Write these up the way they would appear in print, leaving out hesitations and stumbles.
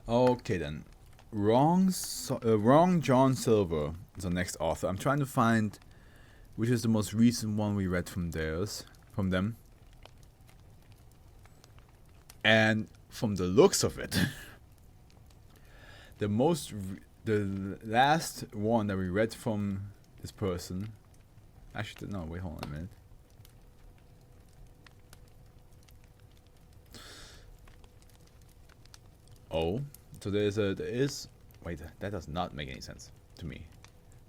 Okay then. Wrong John Silver is our next author. I'm trying to find which is the most recent one we read from them. And from the looks of it, the last one that we read from this person. Actually, no, wait, hold on a minute. Oh, so there is. Wait, that does not make any sense to me.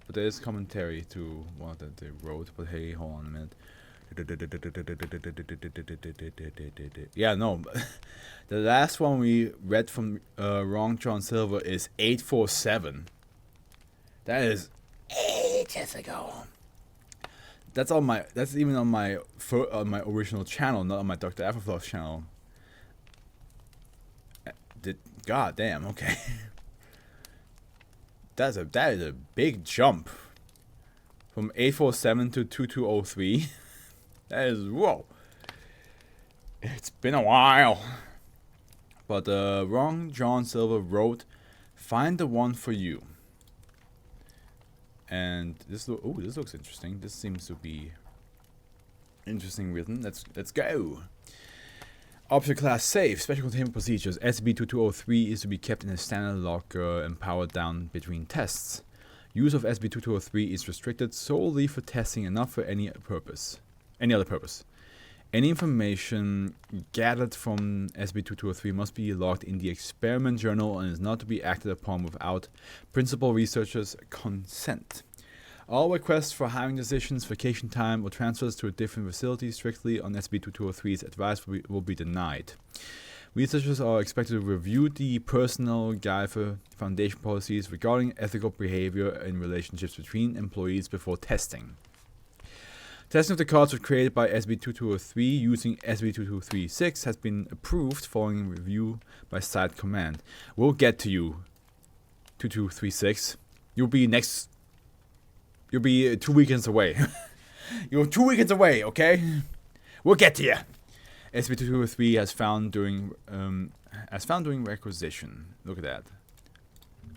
But there is commentary to one that they wrote. But hey, hold on a minute. Yeah, no. The last one we read from Wrong John Silver is 847. That is ages ago. That's on my. That's even on my original channel, not on my Dr. AfroFluff channel. God damn. Okay. That is a big jump from 847 to 2203. That is whoa. It's been a while. But Wrong John Silver wrote, "Find the one for you." And this looks interesting. This seems to be interesting written. Let's go. Object class safe. Special containment procedures. SCP-2203 is to be kept in a standard locker and powered down between tests. Use of SCP-2203 is restricted solely for testing and not for any other purpose. Any information gathered from SCP-2203 must be logged in the experiment journal and is not to be acted upon without principal researchers' consent. All requests for hiring decisions, vacation time, or transfers to a different facility strictly on SCP-2203's advice will be denied. Researchers are expected to review the Personnel Guide for Foundation policies regarding ethical behavior in relationships between employees before testing. Testing of the cards was created by SCP-2203 using SCP-2236 has been approved following review by Site Command. We'll get to you, 2236. You'll be 2 weekends away. You're 2 weekends away, okay? We'll get to you. SCP-2203 has found during requisition. Look at that.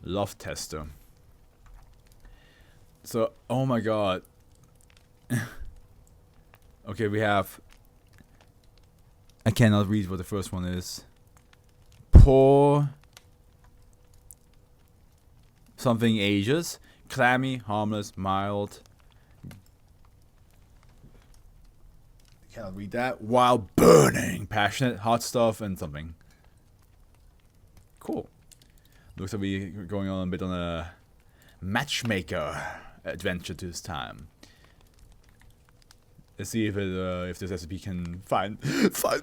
Love tester. So, oh my god. Okay, we have. I cannot read what the first one is. Poor something ages. Clammy, harmless, mild. Cannot read that. While burning, passionate, hot stuff, and something. Cool. Looks like we're going on a bit on a matchmaker adventure this time. Let's see if this SCP can find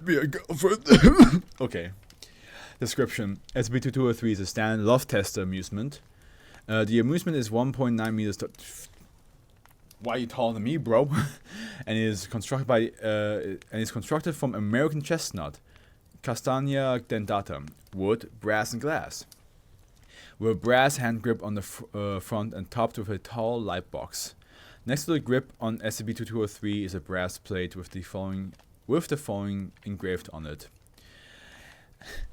me a girlfriend. Okay. Description: SCP-2203 is a standard love tester amusement. The amusement is 1.9 meters. Why are you taller than me, bro? And is constructed from American chestnut, Castanea dentata, wood, brass, and glass. With a brass hand grip on the front and topped with a tall light box. Next to the grip on SCP-2203 is a brass plate with the following engraved on it.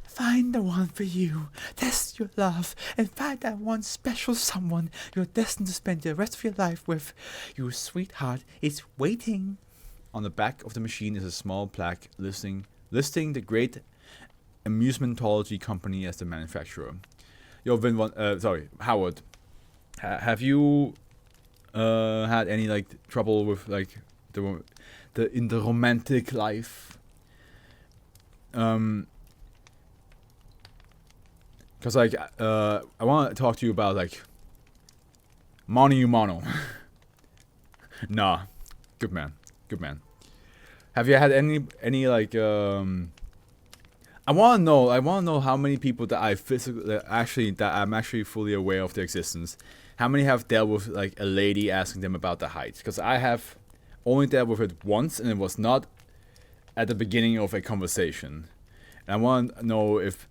Find the one for you, test your love, and find that one special someone you're destined to spend the rest of your life with. Your sweetheart is waiting. On the back of the machine is a small plaque listing the great amusementology company as the manufacturer. Yo, Howard, have you had any trouble with in the romantic life? Cause I want to talk to you about mono. Nah, good man. Have you had any I want to know how many people that I'm actually fully aware of their existence. How many have dealt with a lady asking them about the height? Because I have only dealt with it once, and it was not at the beginning of a conversation. And I want to know if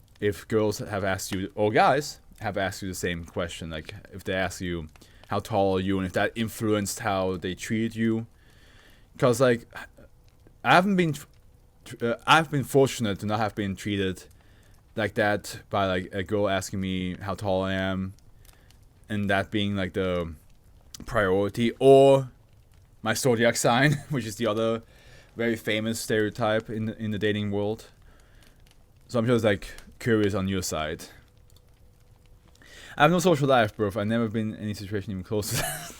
girls have asked you, or guys have asked you the same question, if they ask you how tall are you, and if that influenced how they treated you. Because I've been fortunate to not have been treated like that by like a girl asking me how tall I am, and that being like the priority, or my zodiac sign, which is the other very famous stereotype in the dating world. So I'm just like curious on your side. I have no social life, bro. I've never been in any situation even close to that.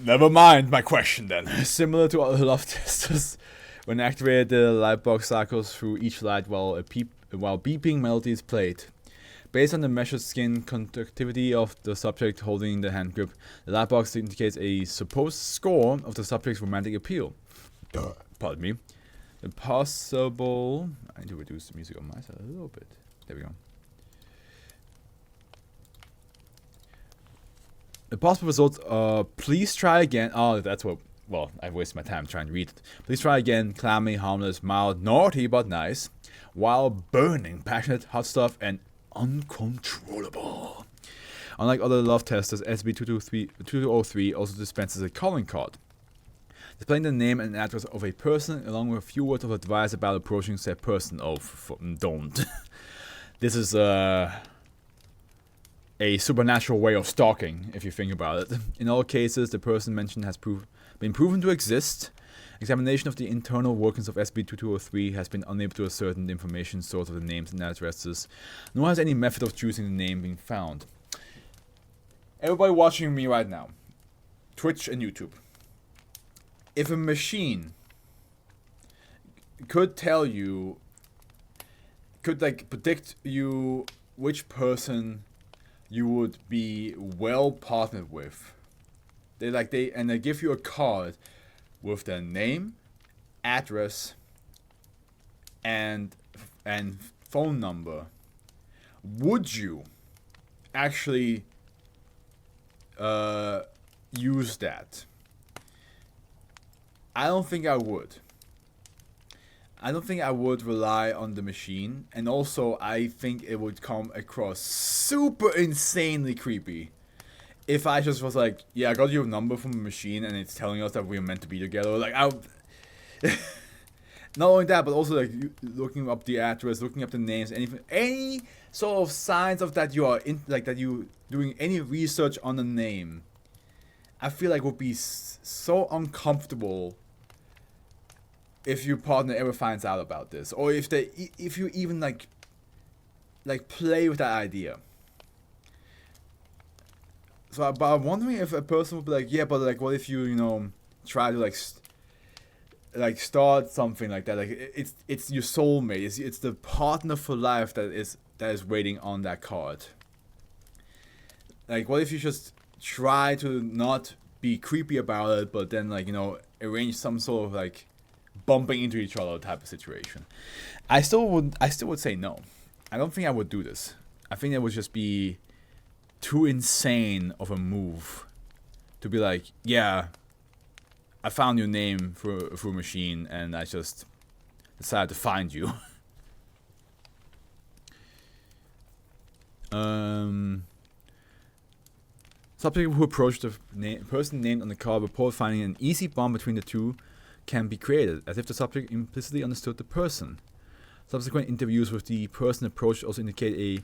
Never mind my question then. Similar to other love testers, when activated, the light box cycles through each light while beeping melody is played. Based on the measured skin conductivity of the subject holding the hand grip, the light box indicates a supposed score of the subject's romantic appeal. Pardon me. The possible... I need to reduce the music on my side a little bit. There we go. The possible results are, please try again. Oh, that's what... Well, I've wasted my time trying to read it. Please try again. Clammy, harmless, mild, naughty but nice. While burning, passionate, hot stuff, and uncontrollable. Unlike other love testers, SCP-2203 also dispenses a calling card, displaying the name and address of a person along with a few words of advice about approaching said person. Oh, don't. This is a supernatural way of stalking, if you think about it. In all cases, the person mentioned has been proven to exist. Examination of the internal workings of SCP-2203 has been unable to ascertain the information source of the names and addresses, nor has any method of choosing the name been found. Everybody watching me right now, Twitch and YouTube, if a machine could tell you, could like predict you which person you would be well partnered with, they give you a card with their name, address, and phone number, would you actually use that? I don't think I would. I don't think I would rely on the machine, and also I think it would come across super insanely creepy if I just was like, yeah, I got your number from a machine and it's telling us that we're meant to be together. Like, not only that, but also like looking up the address, looking up the names, anything, any sort of signs of that you are that you doing any research on the name. I feel like would be so uncomfortable if your partner ever finds out about this, or if you even like play with that idea. So, but I'm wondering if a person would be like, yeah, but like, what if you try to like start something like that? Like, it's your soulmate. It's the partner for life that is waiting on that card. Like, what if you just try to not be creepy about it, but then like arrange some sort of like bumping into each other type of situation? I still would say no. I don't think I would do this. I think it would just be too insane of a move to be like, yeah, I found your name through a machine and I just decided to find you. Subject who approached the person named on the card report finding an easy bond between the two can be created, as if the subject implicitly understood the person. Subsequent interviews with the person approached also indicate a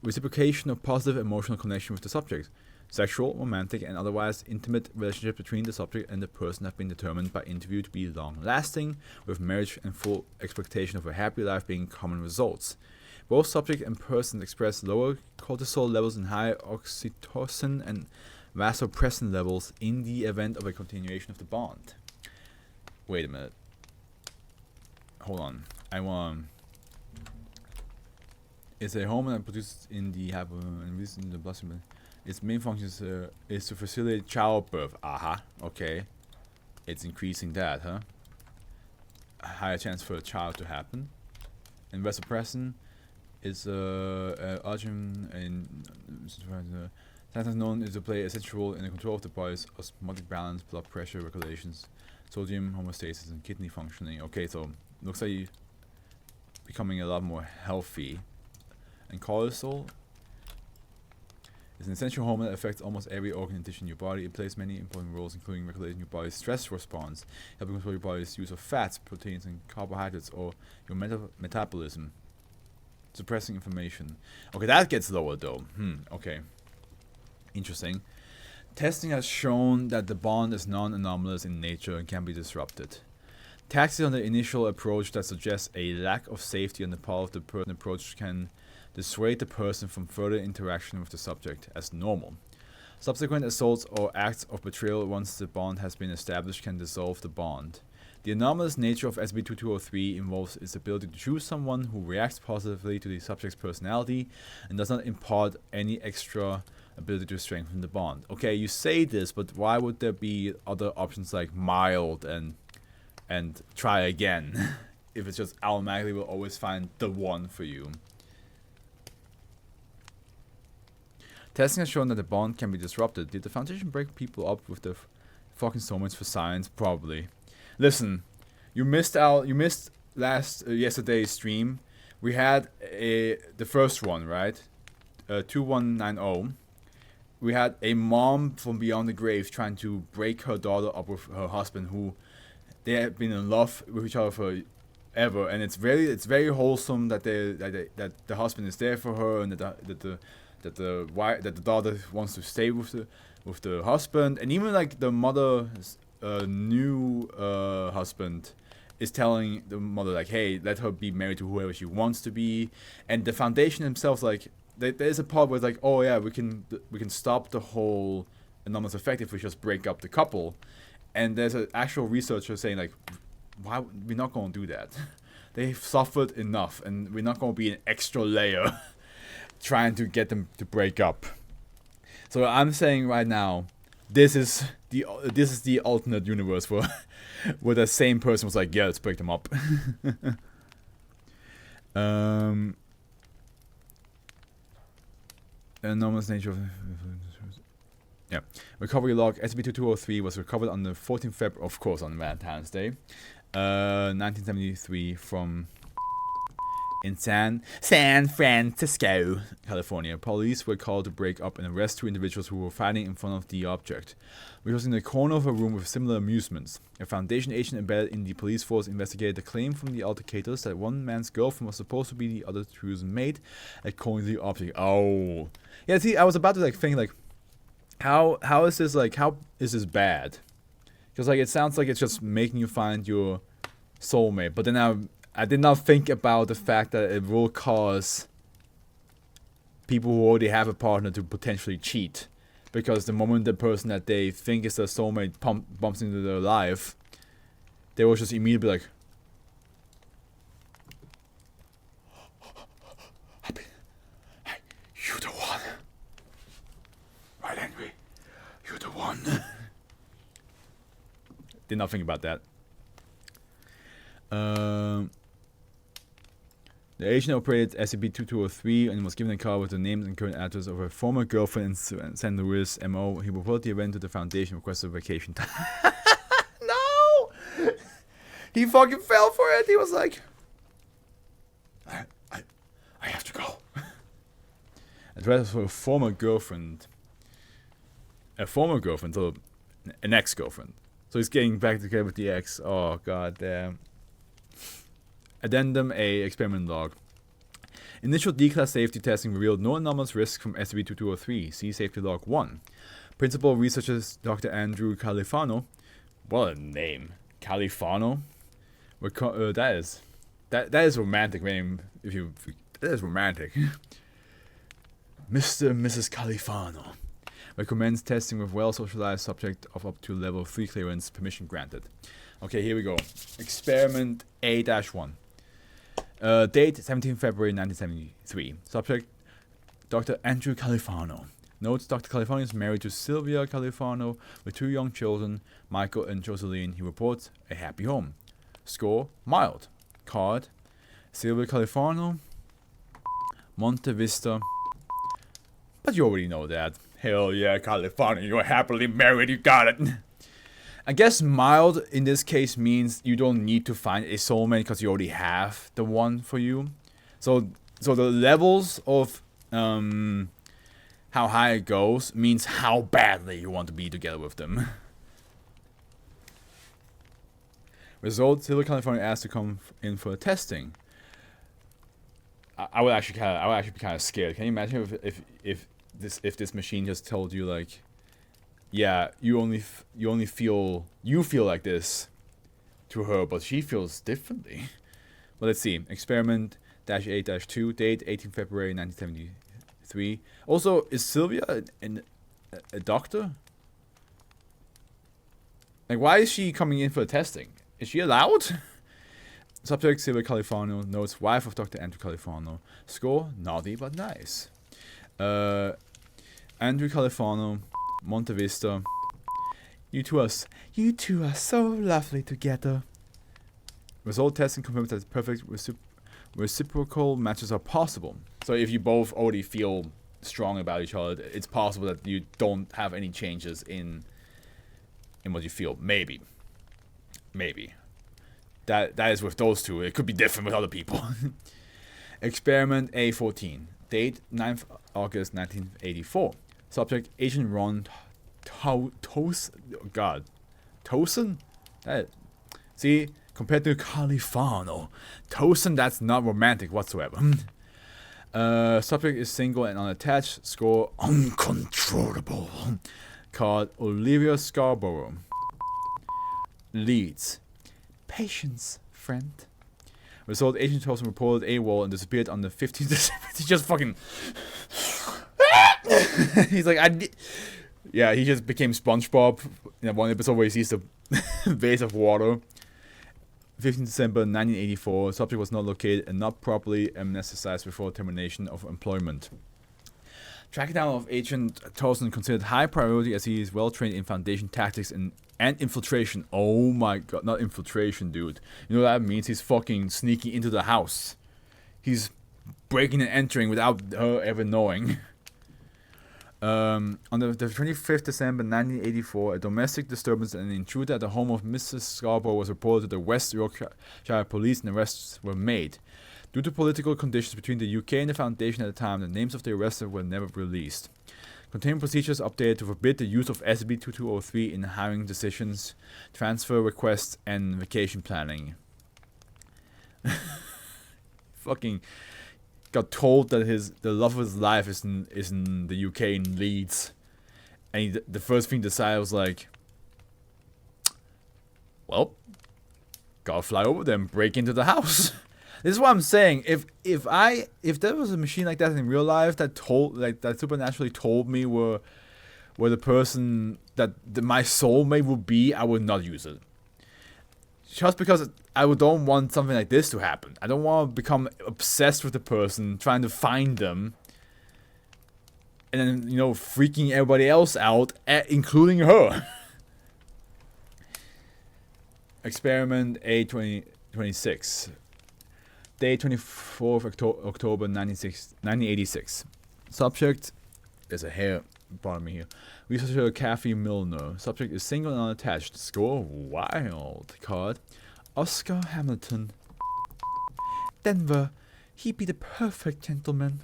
reciprocation of positive emotional connection with the subject. Sexual, romantic, and otherwise intimate relationships between the subject and the person have been determined by interview to be long-lasting, with marriage and full expectation of a happy life being common results. Both subject and person express lower cortisol levels and higher oxytocin and vasopressin levels in the event of a continuation of the bond. Wait a minute. Hold on. I want... It's a hormone that produces in the in the bloodstream. Its main function is to facilitate childbirth. Aha, okay. It's increasing that, huh? A higher chance for a child to happen. And vasopressin is arginine and science known is to play a central role in the control of the body's osmotic balance, blood pressure regulations, sodium homeostasis, and kidney functioning. Okay, so looks like you're becoming a lot more healthy. And cortisol It's an essential hormone that affects almost every organ and tissue in your body. It plays many important roles, including regulating your body's stress response, helping control your body's use of fats, proteins, and carbohydrates, or your metabolism, suppressing inflammation. Okay, that gets lower though. Okay. Interesting. Testing has shown that the bond is non-anomalous in nature and can be disrupted. Taxing on the initial approach that suggests a lack of safety on the part of the person approach can dissuade the person from further interaction with the subject as normal. Subsequent assaults or acts of betrayal once the bond has been established can dissolve the bond. The anomalous nature of SCP-2203 involves its ability to choose someone who reacts positively to the subject's personality and does not impart any extra ability to strengthen the bond. Okay, you say this, but why would there be other options like mild and try again if it's just automatically will always find the one for you? Testing has shown that the bond can be disrupted. Did the Foundation break people up with the fucking Soulmates for science? Probably. Listen, you missed out. You missed yesterday's stream. We had the first one, right? 2190. We had a mom from beyond the grave trying to break her daughter up with her husband, who they have been in love with each other forever, and it's very wholesome that that the husband is there for her, and that the daughter wants to stay with the husband, and even like the mother's new husband is telling the mother like, hey, let her be married to whoever she wants to be, and the Foundation themselves like. There's a part where it's like, oh yeah, we can stop the whole anomalous effect if we just break up the couple, and there's an actual researcher saying like, why we're not gonna do that? They've suffered enough, and we're not gonna be an extra layer trying to get them to break up. So I'm saying right now, this is the alternate universe where the same person was like, yeah, let's break them up. Anomalous nature of recovery log. SCP-2203 was recovered on the 14th February, of course, on Valentine's Day, 1973, from in San Francisco, California. Police were called to break up and arrest two individuals who were fighting in front of the object, which was in the corner of a room with similar amusements. A Foundation agent embedded in the police force investigated the claim from the altercators that one man's girlfriend was supposed to be the other two's mate, according to the object. Oh, yeah. See, I was about to like think like, how is this bad? Because like it sounds like it's just making you find your soulmate, but then I did not think about the fact that it will cause people who already have a partner to potentially cheat. Because the moment the person that they think is their soulmate bumps into their life, they will just immediately be like, hey, you the one. Right, Henry? You the one. Did not think about that. The agent operated SCP-2203 and was given a card with the names and current address of a former girlfriend in St. Louis, MO. He reported the event to the Foundation and requested vacation time. No! He fucking fell for it. He was like, I have to go. Address for a former girlfriend. So an ex-girlfriend. So he's getting back together with the ex. Oh, god damn. Addendum A, experiment log. Initial D-class safety testing revealed no anomalous risk from SCP-2203. See safety log 1. Principal researchers Dr. Andrew Califano. What a name. Califano? That is romantic name. That is romantic. Mr. and Mrs. Califano. Recommends testing with well-socialized subject of up to level 3 clearance. Permission granted. Okay, here we go. Experiment A-1. Date 17 February 1973. Subject Dr. Andrew Califano. Notes Dr. Califano is married to Sylvia Califano with 2 young children, Michael and Jocelyn. He reports a happy home. Score mild. Card Sylvia Califano, Monte Vista. But you already know that. Hell yeah, Califano, you're happily married, you got it. I guess mild in this case means you don't need to find a soulmate because you already have the one for you. So the levels of how high it goes means how badly you want to be together with them. Result: Silver California asked to come in for testing. I would actually be kind of scared. Can you imagine if this machine just told you like, yeah, you only feel like this to her, but she feels differently. But let's see. Experiment -8-2, date 18 February 1973. Also, is Sylvia a doctor? Like, why is she coming in for testing? Is she allowed? Subject: Silvia Califano, notes: wife of Dr. Andrew Califano. Score: naughty but nice. Andrew Califano, Monte Vista. You two are so lovely together. Result: testing confirms that perfect reciprocal matches are possible. So if you both already feel strong about each other, it's possible that you don't have any changes in what you feel. Maybe. That is with those two. It could be different with other people. Experiment A14. Date 9th August 1984. Subject: Agent Ron Tosin? See, compared to Califano, Tosin, that's not romantic whatsoever. Subject is single and unattached. Score: uncontrollable. Called Olivia Scarborough. Leads: patience, friend. Result: Agent Tosin reported AWOL and disappeared on the 15th December. He just fucking... He's like, yeah, he just became SpongeBob in that one episode where he sees the vase of water. 15th December 1984. Subject was not located and not properly amnesticized before termination of employment. Tracking down of Agent Tosin considered high priority as he is well trained in Foundation tactics and infiltration. Oh my god, not infiltration, dude. You know what that means? He's fucking sneaking into the house. He's breaking and entering without her ever knowing. On the 25th December 1984, a domestic disturbance and an intruder at the home of Mrs. Scarborough was reported to the West Yorkshire Police and arrests were made. Due to political conditions between the UK and the Foundation at the time, the names of the arrested were never released. Containment procedures updated to forbid the use of SCP-2203 in hiring decisions, transfer requests, and vacation planning. Fucking got told that the love of his life is in the UK in Leeds, and the first thing he decided was like, well, gotta fly over there and break into the house. This is what I'm saying. If there was a machine like that in real life that supernaturally told me where the person that my soulmate would be, I would not use it. Just because I don't want something like this to happen. I don't want to become obsessed with the person, trying to find them, and then, freaking everybody else out, including her. Experiment A26. Day 24th October 1986. Subject, there's a hair bottom me here. Researcher Kathy Milner. Subject is single and unattached. Score: wild card. Oscar Hamilton. Denver. He be the perfect gentleman.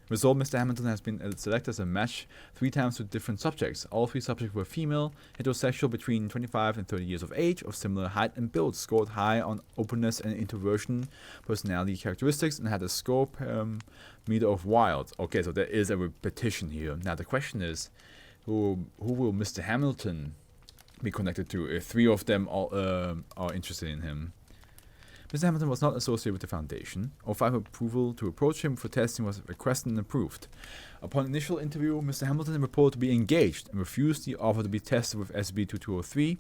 Result: Mr. Hamilton has been selected as a match 3 times with different subjects. All 3 subjects were female, heterosexual, between 25 and 30 years of age, of similar height and build. Scored high on openness and introversion personality characteristics, and had a score parameter of wild. Okay, so there is a repetition here. Now the question is, who will Mr. Hamilton be connected to if 3 of them are interested in him? Mr. Hamilton was not associated with the Foundation. O5 approval to approach him for testing was requested and approved. Upon initial interview, Mr. Hamilton reported to be engaged and refused the offer to be tested with SCP-2203. He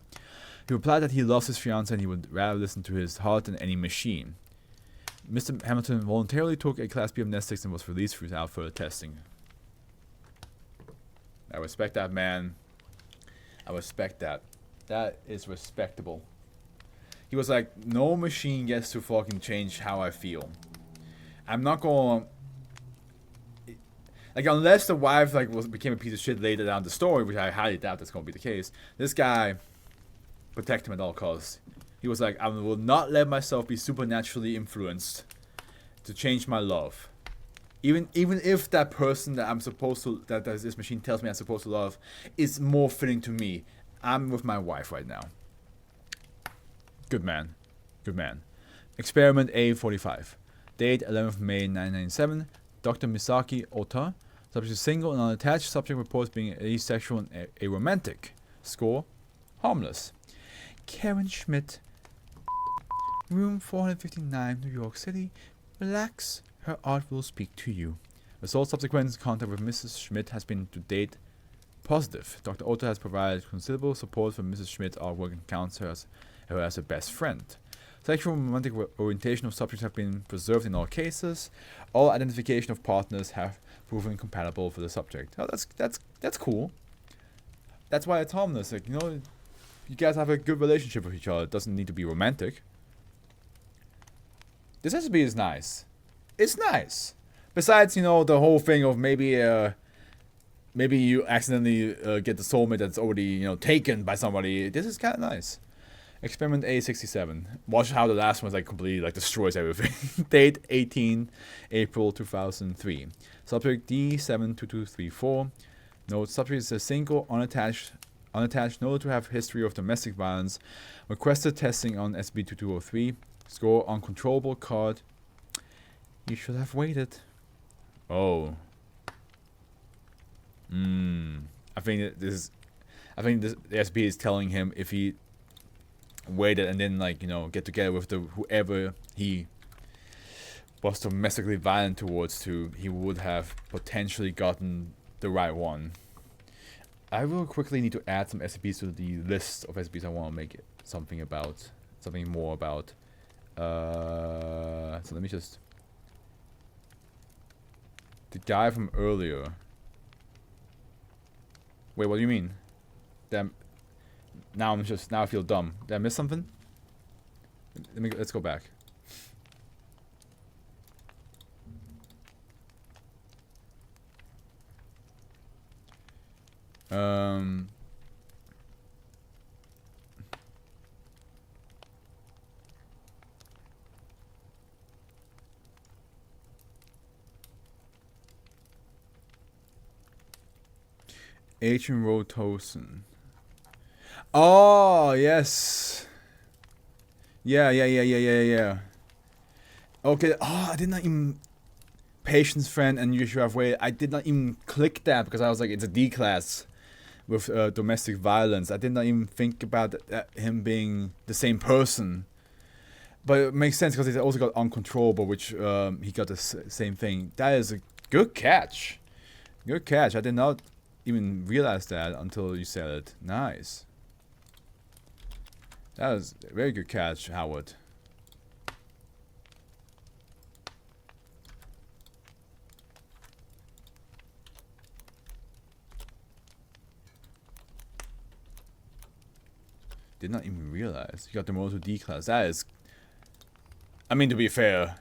replied that he loves his fiancée and he would rather listen to his heart than any machine. Mr. Hamilton voluntarily took a Class B amnestics and was released without further testing. I respect that, man. I respect that. That is respectable. He was like, no machine gets to fucking change how I feel. I'm not gonna... Like, unless the wife became a piece of shit later down the story, which I highly doubt that's gonna be the case, this guy protect him at all costs. He was like, I will not let myself be supernaturally influenced to change my love. Even if that person that I'm supposed to, that this machine tells me I'm supposed to love, is more fitting to me, I'm with my wife right now. Good man. Good man. Experiment A45. Date 11th May 1997. Dr. Misaki Ota. Subject is single and unattached. Subject reports being asexual and aromantic. Score: harmless. Karen Schmidt. Room 459, New York City. Relax. Her art will speak to you. Result: subsequent contact with Mrs. Schmidt has been to date positive. Dr. Ota has provided considerable support for Mrs. Schmidt's artwork and counts her as a best friend. Sexual and romantic orientation of subjects have been preserved in all cases. All identification of partners have proven compatible for the subject. Oh, that's cool. That's why it's harmless. Like, you know, you guys have a good relationship with each other. It doesn't need to be romantic. This SCP is nice. It's nice. Besides, you know, the whole thing of maybe you accidentally get the soulmate that's already, you know, taken by somebody. This is kind of nice. Experiment A67. Watch how the last one like completely like destroys everything. Date 18 April 2003. Subject D72234. Note: subject is a single, unattached, noted to have history of domestic violence. Requested testing on SCP-2203. Score: uncontrollable. Card: you should have waited. Oh. I think the SCP is telling him if he waited and then, like, you know, get together with whoever he was domestically violent towards to, he would have potentially gotten the right one. I will quickly need to add some SCPs to the list of SCPs I want to make something more about. So let me just... The guy from earlier. Wait, what do you mean? Damn. Now I feel dumb. Did I miss something? Let's go back. Agent Rotosen. Oh, yes. Yeah. Okay. Oh, I did not even... Patience friend and you should have waited. I did not even click that because I was like, it's a D class with domestic violence. I did not even think about him being the same person. But it makes sense because he also got uncontrollable, which he got the same thing. That is a good catch. Good catch. I did not even realize that until you said it. Nice. That was a very good catch, Howard. Did not even realize. You got the Moto D class. That is... I mean, to be fair,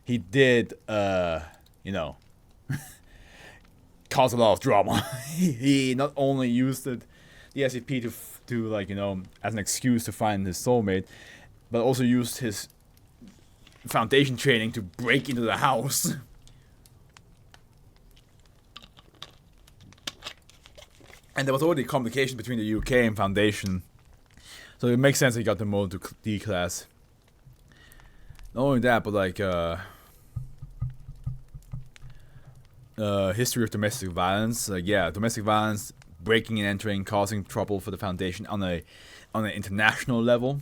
he did, you know, cause a lot of drama. He not only used the SCP to like, you know, as an excuse to find his soulmate, but also used his Foundation training to break into the house. And there was already communication between the UK and Foundation, so it makes sense he got the Moto D class. Not only that, but like history of domestic violence. Yeah, domestic violence, breaking and entering, causing trouble for the Foundation on an international level,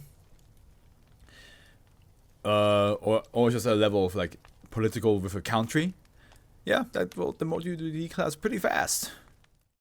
or just a level of like political with a country. Yeah, that well, the Moto D class pretty fast.